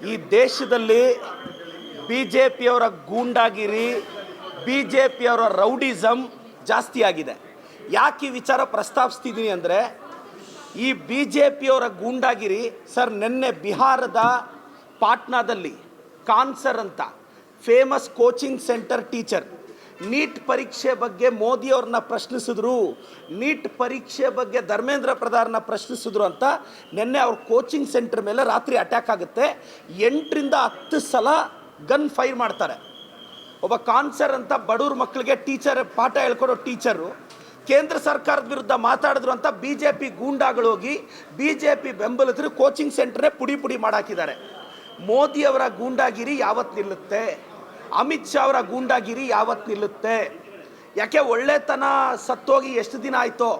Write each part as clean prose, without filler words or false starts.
ಈ ದೇಶದಲ್ಲಿ ಬಿ ಜೆ ಪಿಯವರ ಗೂಂಡಾಗಿರಿ, ಬಿ ಜೆ ಪಿಯವರ ರೌಡಿಸಮ್ ಜಾಸ್ತಿ ಆಗಿದೆ. ಯಾಕೆ ಈ ವಿಚಾರ ಪ್ರಸ್ತಾಪಿಸ್ತಿದ್ದೀನಿ ಅಂದರೆ, ಈ ಬಿ ಜೆ ಪಿಯವರ ಗೂಂಡಾಗಿರಿ ಸರ್, ನಿನ್ನೆ ಬಿಹಾರದ ಪಾಟ್ನಾದಲ್ಲಿ ಕಾನ್ಸರ್ ಅಂತ famous coaching centre teacher NEET ಪರೀಕ್ಷೆ ಬಗ್ಗೆ ಮೋದಿಯವ್ರನ್ನ ಪ್ರಶ್ನಿಸಿದ್ರು, ನೀಟ್ ಪರೀಕ್ಷೆ ಬಗ್ಗೆ ಧರ್ಮೇಂದ್ರ ಪ್ರಧಾನನ ಪ್ರಶ್ನಿಸಿದ್ರು ಅಂತ ನಿನ್ನೆ ಅವ್ರ ಕೋಚಿಂಗ್ ಸೆಂಟರ್ ಮೇಲೆ ರಾತ್ರಿ ಅಟ್ಯಾಕ್ ಆಗುತ್ತೆ. 8ರಿಂದ 10 ಸಲ ಗನ್ ಫೈರ್ ಮಾಡ್ತಾರೆ. ಒಬ್ಬ ಕಾನ್ಸರ್ ಅಂತ ಬಡವ್ರ ಮಕ್ಕಳಿಗೆ ಟೀಚರ್ ಪಾಠ ಹೇಳ್ಕೊಡೋ ಟೀಚರು ಕೇಂದ್ರ ಸರ್ಕಾರದ ವಿರುದ್ಧ ಮಾತಾಡಿದ್ರು ಅಂತ ಬಿ ಜೆ ಪಿ ಗೂಂಡಾಗಳು ಹೋಗಿ ಬಿ ಜೆ ಪಿ ಬೆಂಬಲಿತರು ಕೋಚಿಂಗ್ ಸೆಂಟ್ರೇ ಪುಡಿ ಮಾಡಾಕಿದ್ದಾರೆ. ಮೋದಿಯವರ ಗೂಂಡಾಗಿರಿ ಯಾವತ್ತು ನಿಲ್ಲುತ್ತೆ? ಅಮಿತ್ ಶಾ ಅವರ ಗೂಂಡಾಗಿರಿ ಯಾವತ್ತು ನಿಲ್ಲುತ್ತೆ? ಯಾಕೆ ಒಳ್ಳೆತನ ಸತ್ತೋಗಿ ಎಷ್ಟು ದಿನ ಆಯಿತೋ?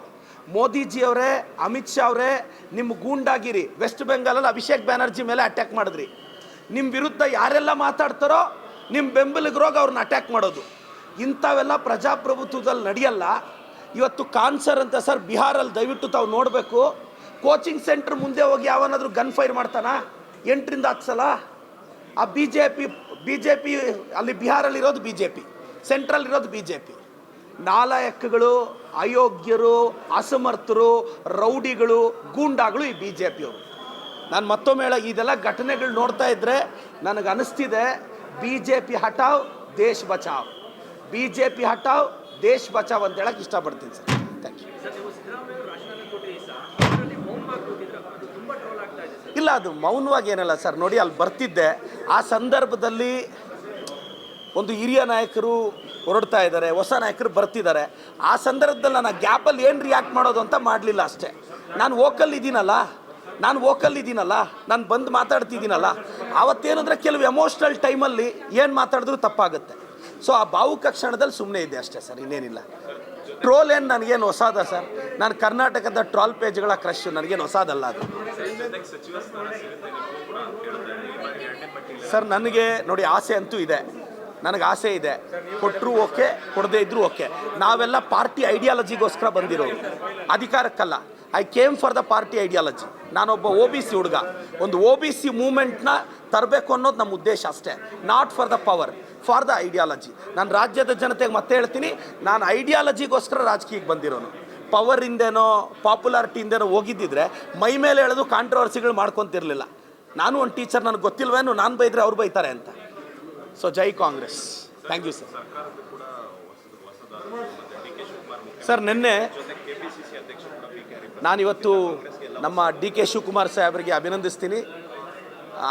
ಮೋದಿಜಿಯವರೇ, ಅಮಿತ್ ಶಾ ಅವರೇ, ನಿಮ್ಮ ಗೂಂಡಾಗಿರಿ ವೆಸ್ಟ್ ಬೆಂಗಾಲಲ್ಲಿ ಅಭಿಷೇಕ್ ಬ್ಯಾನರ್ಜಿ ಮೇಲೆ ಅಟ್ಯಾಕ್ ಮಾಡಿದ್ರಿ. ನಿಮ್ಮ ವಿರುದ್ಧ ಯಾರೆಲ್ಲ ಮಾತಾಡ್ತಾರೋ ನಿಮ್ಮ ಬೆಂಬಲಿಗರೋಗಿ ಅವ್ರನ್ನ ಅಟ್ಯಾಕ್ ಮಾಡೋದು, ಇಂಥವೆಲ್ಲ ಪ್ರಜಾಪ್ರಭುತ್ವದಲ್ಲಿ ನಡೆಯಲ್ಲ. ಇವತ್ತು ಕಾನ್ಸರ್ ಅಂತ ಸರ್ ಬಿಹಾರಲ್ಲಿ ದಯವಿಟ್ಟು ತಾವು ನೋಡಬೇಕು. ಕೋಚಿಂಗ್ ಸೆಂಟ್ರ್ ಮುಂದೆ ಹೋಗಿ ಯಾವನಾದರೂ ಗನ್ ಫೈರ್ ಮಾಡ್ತಾನ? 8ರಿಂದ 10 ಸಲ. ಆ ಬಿ ಜೆ ಪಿ ಅಲ್ಲಿ ಬಿಹಾರಲ್ಲಿರೋದು ಬಿ ಜೆ ಪಿ, ಸೆಂಟ್ರಲ್ಲಿರೋದು ಬಿ ಜೆ ಪಿ. ನಾಲಾಯಕಗಳು, ಅಯೋಗ್ಯರು, ಅಸಮರ್ಥರು, ರೌಡಿಗಳು, ಗೂಂಡಾಗಳು ಈ ಬಿ ಜೆ ಪಿಯವರು. ನಾನು ಮತ್ತೊಮ್ಮೆ ಇದೆಲ್ಲ ಘಟನೆಗಳು ನೋಡ್ತಾ ಇದ್ದರೆ ನನಗೆ ಅನಿಸ್ತಿದೆ, ಬಿ ಜೆ ಪಿ ಹಟಾವ್ ದೇಶ್ ಬಚಾವ್, ಬಿ ಜೆ ಪಿ ಹಟಾವ್ ದೇಶ್ ಬಚಾವ್ ಅಂತ ಹೇಳಕ್ಕೆ ಇಷ್ಟಪಡ್ತೀನಿ ಸರ್. Thank you. ಇಲ್ಲ, ಅದು ಮೌನವಾಗಿ ಏನಲ್ಲ ಸರ್. ನೋಡಿ, ಅಲ್ಲಿ ಬರ್ತಿದ್ದೆ, ಆ ಸಂದರ್ಭದಲ್ಲಿ ಒಂದು ಹಿರಿಯ ನಾಯಕರು ಹೊರಡ್ತಾ ಇದ್ದಾರೆ, ಹೊಸ ನಾಯಕರು ಬರ್ತಿದ್ದಾರೆ. ಆ ಸಂದರ್ಭದಲ್ಲಿ ನಾನು ಆ ಗ್ಯಾಪಲ್ಲಿ ಏನು ರಿಯಾಕ್ಟ್ ಮಾಡೋದು ಅಂತ ಮಾಡಲಿಲ್ಲ ಅಷ್ಟೇ. ನಾನು ವೋಕಲ್ ಇದ್ದೀನಲ್ಲ, ನಾನು ಬಂದು ಮಾತಾಡ್ತಿದ್ದೀನಲ್ಲ. ಆವತ್ತೇನಂದರೆ ಕೆಲವು ಎಮೋಷ್ನಲ್ ಟೈಮಲ್ಲಿ ಏನು ಮಾತಾಡಿದ್ರು ತಪ್ಪಾಗುತ್ತೆ. ಸೊ ಆ ಭಾವುಕ ಕ್ಷಣದಲ್ಲಿ ಸುಮ್ಮನೆ ಇದೆ ಅಷ್ಟೇ ಸರ್, ಇನ್ನೇನಿಲ್ಲ. ಟ್ರೋಲ್ ಏನು ನನಗೇನು ಹೊಸಾದ ಸರ್? ನಾನು ಕರ್ನಾಟಕದ ಟ್ರಾಲ್ ಪೇಜ್ಗಳ ಕ್ರಶ್, ನನಗೇನು ಹೊಸಾದಲ್ಲ ಅದು ಸರ್. ನನಗೆ ನೋಡಿ, ಆಸೆ ಅಂತೂ ಇದೆ, ನನಗೆ ಆಸೆ ಇದೆ. ಕೊಟ್ಟರು ಓಕೆ, ಕೊಡದೇ ಇದ್ದರೂ ಓಕೆ. ನಾವೆಲ್ಲ ಪಾರ್ಟಿ ಐಡಿಯಾಲಜಿಗೋಸ್ಕರ ಬಂದಿರೋರು, ಅಧಿಕಾರಕ್ಕಲ್ಲ. I came for the party ideology. ನಾನೊಬ್ಬ ಒ ಬಿ ಸಿ ಹುಡುಗ, ಒಂದು ಒ ಬಿ ಸಿ ಮೂಮೆಂಟ್ನ ತರಬೇಕು ಅನ್ನೋದು ನಮ್ಮ ಉದ್ದೇಶ ಅಷ್ಟೇ. Not for the power, for the ideology. ನಾನು ರಾಜ್ಯದ ಜನತೆಗೆ ಮತ್ತೆ ಹೇಳ್ತೀನಿ, ನಾನು ಐಡಿಯಾಲಜಿಗೋಸ್ಕರ ರಾಜಕೀಯಕ್ಕೆ ಬಂದಿರೋನು. ಪವರಿಂದೇನೋ ಪಾಪ್ಯುಲಾರಿಟಿಯಿಂದೇನೋ ಹೋಗಿದ್ದಿದ್ರೆ ಮೈ ಮೇಲೆ ಹೇಳೋದು ಕಾಂಟ್ರವರ್ಸಿಗಳು ಮಾಡ್ಕೊತಿರ್ಲಿಲ್ಲ. ನಾನು ಒಂದು ಟೀಚರ್, ನನಗೆ ಗೊತ್ತಿಲ್ವೇನು ನಾನು ಬೈದರೆ ಅವ್ರು ಬೈತಾರೆ ಅಂತ. ಸೊ ಜೈ Congress. Thank you sir. Sir, ನಿನ್ನೆ ನಾನಿವತ್ತು ನಮ್ಮ ಡಿ ಕೆ ಶಿವಕುಮಾರ್ ಸಾಹೇಬರಿಗೆ ಅಭಿನಂದಿಸ್ತೀನಿ,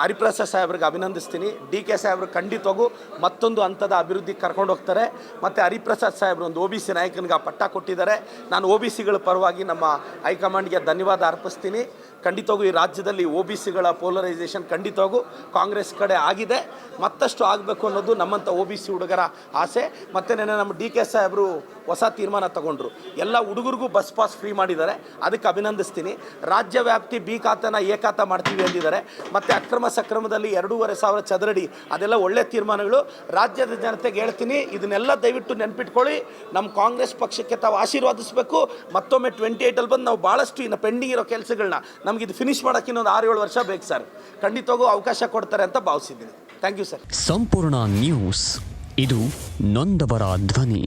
ಹರಿಪ್ರಸಾದ್ ಸಾಹೇಬ್ರಿಗೆ ಅಭಿನಂದಿಸ್ತೀನಿ. ಡಿ ಕೆ ಸಾಹೇಬ್ರು ಖಂಡಿತವಾಗೂ ಮತ್ತೊಂದು ಹಂತದ ಅಭಿವೃದ್ಧಿಗೆ ಕರ್ಕೊಂಡು ಹೋಗ್ತಾರೆ. ಮತ್ತು ಹರಿಪ್ರಸಾದ್ ಸಾಹೇಬ್ರು ಒಂದು ಒ ಬಿ ಸಿ ನಾಯಕನಿಗೆ ಪಟ್ಟ ಕೊಟ್ಟಿದ್ದಾರೆ. ನಾನು ಒ ಬಿ ಸಿಗಳ ಪರವಾಗಿ ನಮ್ಮ ಹೈಕಮಾಂಡ್ಗೆ ಧನ್ಯವಾದ ಅರ್ಪಿಸ್ತೀನಿ. ಖಂಡಿತವಾಗೂ ಈ ರಾಜ್ಯದಲ್ಲಿ ಒ ಬಿ ಸಿಗಳ ಪೋಲರೈಸೇಷನ್ ಖಂಡಿತವಾಗೂ ಕಾಂಗ್ರೆಸ್ ಕಡೆ ಆಗಿದೆ, ಮತ್ತಷ್ಟು ಆಗಬೇಕು ಅನ್ನೋದು ನಮ್ಮಂಥ ಒ ಬಿ ಸಿ ಹುಡುಗರ ಆಸೆ. ಮತ್ತು ನೆನ್ನೆ ನಮ್ಮ ಡಿ ಕೆ ಸಾಹೇಬರು ಹೊಸ ತೀರ್ಮಾನ ತಗೊಂಡ್ರು, ಎಲ್ಲ ಹುಡುಗರಿಗೂ ಬಸ್ ಪಾಸ್ ಫ್ರೀ ಮಾಡಿದ್ದಾರೆ, ಅದಕ್ಕೆ ಅಭಿನಂದಿಸ್ತೀನಿ. ರಾಜ್ಯ ವ್ಯಾಪ್ತಿ ಬಿ ಖಾತೆನ ಎ ಖಾತೆ ಮಾಡ್ತೀವಿ ಅಂದಿದ್ದಾರೆ. ಮತ್ತು ಅಕ್ರಮ ಸಕ್ರಮದಲ್ಲಿ 2,500 ಚದರಡಿ, ಅದೆಲ್ಲ ಒಳ್ಳೆ ತೀರ್ಮಾನಗಳು. ರಾಜ್ಯದ ಜನತೆಗೆ ಹೇಳ್ತೀನಿ, ಇದನ್ನೆಲ್ಲ ದಯವಿಟ್ಟು ನೆನ್ಪಿಟ್ಕೊಳ್ಳಿ. ನಮ್ಮ ಕಾಂಗ್ರೆಸ್ ಪಕ್ಷಕ್ಕೆ ತಾವು ಆಶೀರ್ವಾದಿಸಬೇಕು. ಮತ್ತೊಮ್ಮೆ 28ಅಲ್ಲಿ ಬಂದು ನಾವು ಭಾಳಷ್ಟು ಇನ್ನು ಪೆಂಡಿಂಗ್ ಇರೋ ಕೆಲಸಗಳನ್ನ ನಮಗಿದು ಫಿನಿಷ್ ಮಾಡೋಕ್ಕೆ ಇನ್ನೊಂದು 6-7 ವರ್ಷ ಬೇಕು ಸರ್. ಖಂಡಿತವಾಗೂ ಅವಕಾಶ ಕೊಡ್ತಾರೆ ಅಂತ ಭಾವಿಸಿದ್ದೀನಿ. Thank you sir. ಸಂಪೂರ್ಣ ನ್ಯೂಸ್, ಇದು ನೊಂದವರ ಧ್ವನಿ.